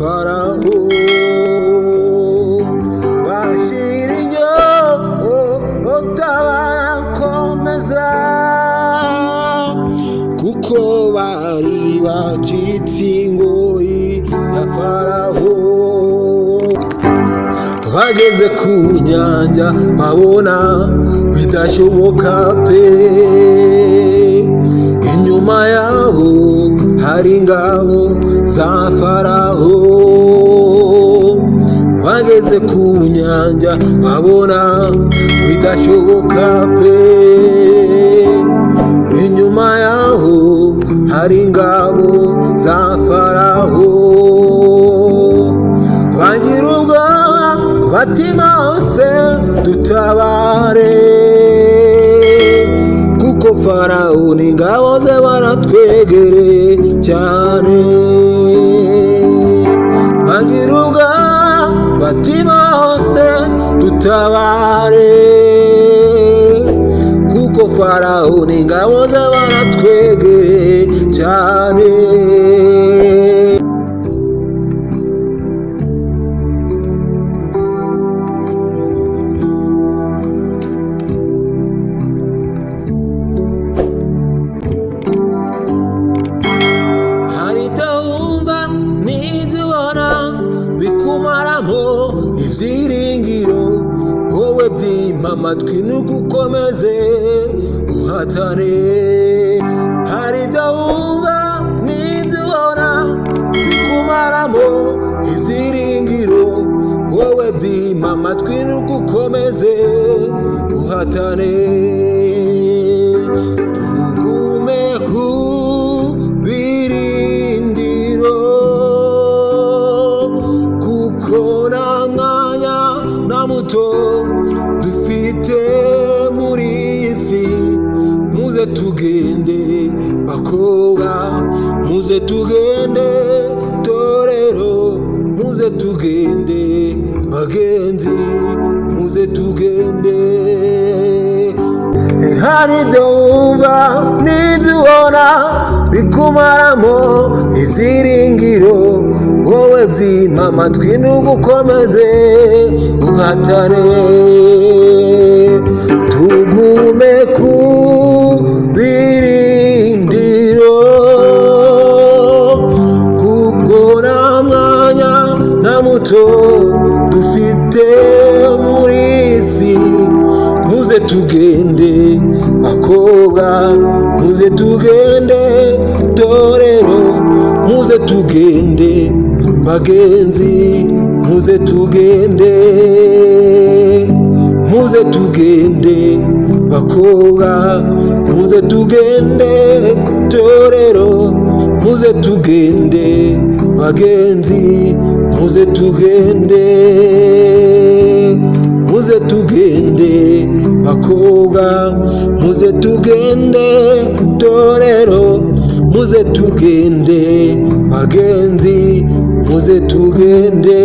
Farawo bashira inyota barakomeza kuko bari bacitse ingoyi ya Farawo. Bageze ku nyanja babona bidashoboka pe, inyuma yabo hari ingabo za Farawo. Bageze ku nyanja babona bidashoboka pe, inyuma yaho hari ingabo za Farawo. Bagira ubwoba bati Mose dutabare, kuko Farawo n'ingabo ze baratwegereye cyane. Bagira ubwoba bati Mose dutabare, kuko Farawo n'ingabo ze baratwegereye cyane. Ibyiringiro wowe byima amatwi nugukomeze uhatane. Hari dawumva n'ibyo ubona bikumaramo ibyiringiro, wowe byima amatwi nugukomeze uhatane. Tugume ku birindiro kuko nta mwanya na muto dufite muri iyi si. Muze tugende bakobwa, muze tugende torero, muze tugende bagenzi, muze tugende. Hari ibyo wumva n'ibyo ubona bikumaramo ibyiringiro, wowe byima amatwi nugukomeze uhatane. Tugume ku birindiro kuko nta mwanya na muto dufite muri isi. Muze tugende bakobwa, muze tugende torero, muze tugende bagenzi, muze tugende. Muze tugende bakobwa, muze tugende torero, muze tugende bagenzi, muze tugende. Muze tugende bakobwa, muze tugende torero, muze tugende bagenzi, muze tugende.